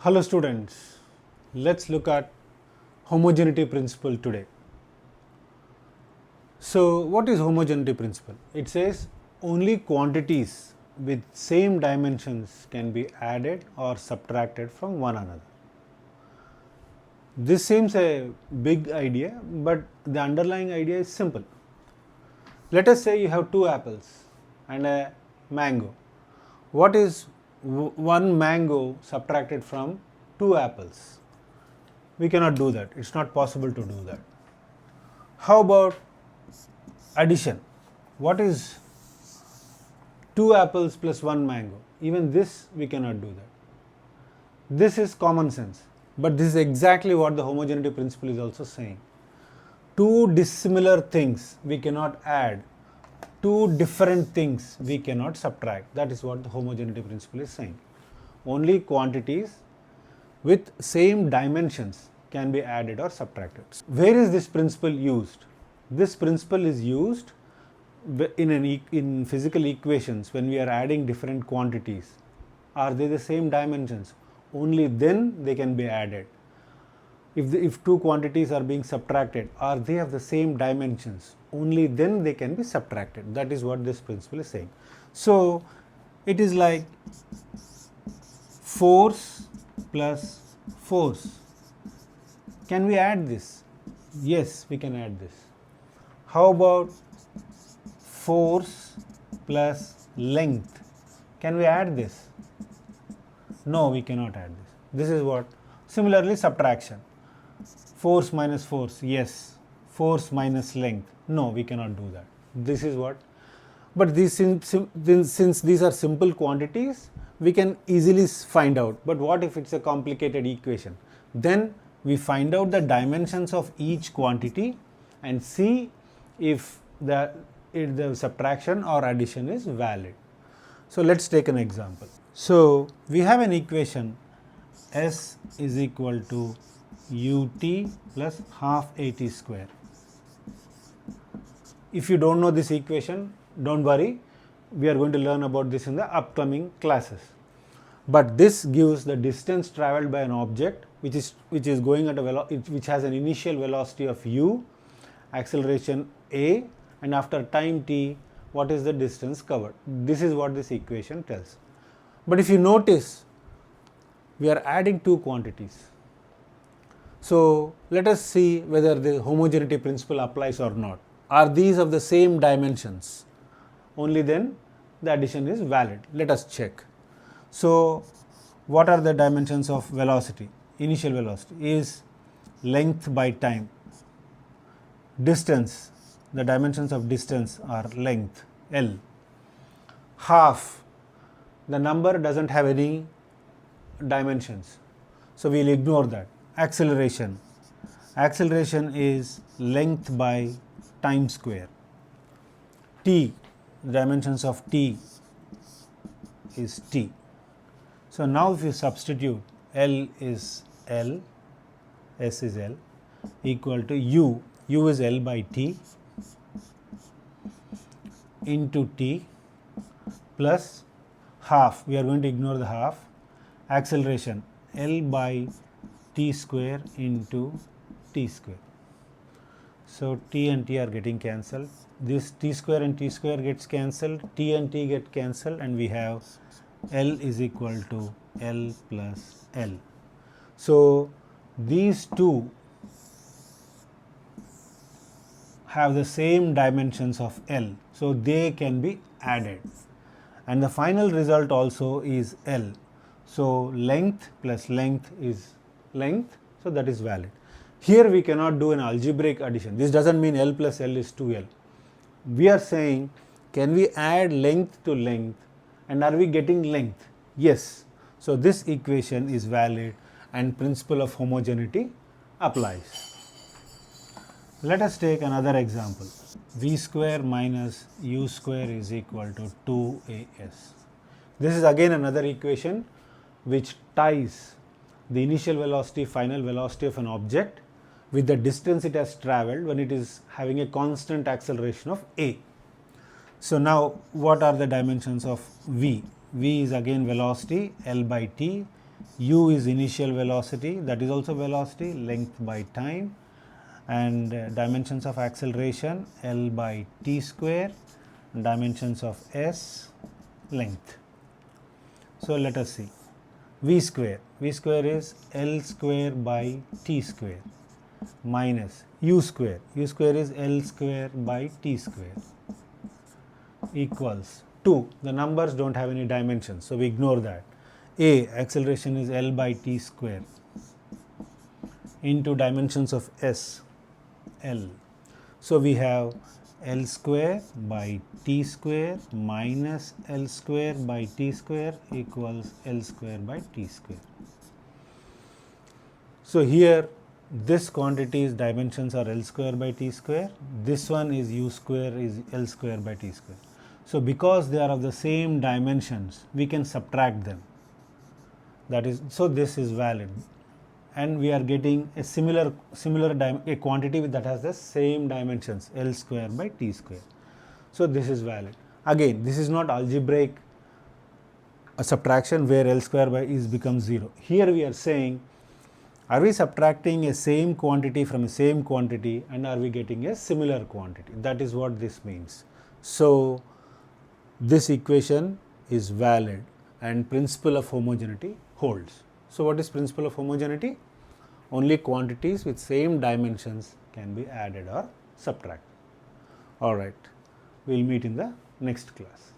Hello students, let's look at homogeneity principle today. So what is homogeneity principle? It says only quantities with same dimensions can be added or subtracted from one another. This seems a big idea, but the underlying idea is simple. Let us say you have two apples and a mango. What is one mango subtracted from two apples? We cannot do that. It's not possible to do that. How about addition? What is two apples plus one mango? Even this we cannot do that. This is common sense, but this is exactly what the homogeneity principle is also saying. Two dissimilar things we cannot add, two different things we cannot subtract. That is what the homogeneity principle is saying. Only quantities with same dimensions can be added or subtracted. Where is this principle used? This principle is used in physical equations when we are adding different quantities. Are they the same dimensions? Only then they can be added. If two quantities are being subtracted, are they of the same dimensions? Only then they can be subtracted. That is what this principle is saying. So it is like force plus force. Can we add this? Yes, we can add this. How about force plus length? Can we add this? No, we cannot add this. This is what? Similarly, subtraction. Force minus force, yes. Force minus length, no, we cannot do that. This is what? But since these are simple quantities, we can easily find out. But what if it's a complicated equation? Then we find out the dimensions of each quantity and see if the subtraction or addition is valid. So let's take an example. So we have an equation S is equal to ut plus half at square. If you don't know this equation, don't worry, we are going to learn about this in the upcoming classes. But this gives the distance traveled by an object which is going at which has an initial velocity of u, acceleration a, and after time t, what is the distance covered. This is what this equation tells. But if you notice, we are adding two quantities. So let us see whether the homogeneity principle applies or not. Are these of the same dimensions? Only then the addition is valid. Let us check. So what are the dimensions of velocity? Initial velocity is length by time. Distance, the dimensions of distance are length, L. Half, the number doesn't have any dimensions, so we will ignore that. Acceleration, acceleration is length by time square. T, the dimensions of t is t. So now if you substitute, L is L, S is L, equal to u, u is L by t into t plus half, we are going to ignore the half, acceleration L by t square into t square. So t and t are getting cancelled. This t square and t square gets cancelled, t and t get cancelled, and we have L is equal to L plus L. So these two have the same dimensions of L, so they can be added. And the final result also is L. So length plus length is length, so that is valid. Here we cannot do an algebraic addition. This doesn't mean L plus L is 2L. We are saying, can we add length to length, and are we getting length? Yes. So this equation is valid and principle of homogeneity applies. Let us take another example. V square minus u square is equal to 2as. This is again another equation which ties the initial velocity, final velocity of an object with the distance it has travelled when it is having a constant acceleration of a. So now what are the dimensions of v? V is again velocity L by t u is initial velocity, that is also velocity, length by time, and dimensions of acceleration L by t square, dimensions of s, length. So let us see. V square is L square by t square minus u square is L square by t square equals 2. The numbers don't have any dimensions, so we ignore that. A, acceleration is L by t square into dimensions of s, L. So we have L square by t square minus L square by t square equals L square by t square. So here this quantity's dimensions are L square by t square, this one is u square is L square by t square. So because they are of the same dimensions, we can subtract them. That is, so this is valid, and we are getting a similar a quantity that has the same dimensions, L square by t square. So this is valid. Again, this is not algebraic subtraction where L square by is becomes 0. Here we are saying, are we subtracting a same quantity from a same quantity, and are we getting a similar quantity? That is what this means. So this equation is valid and principle of homogeneity holds. So what is principle of homogeneity? Only quantities with same dimensions can be added or subtracted. All right, we will meet in the next class.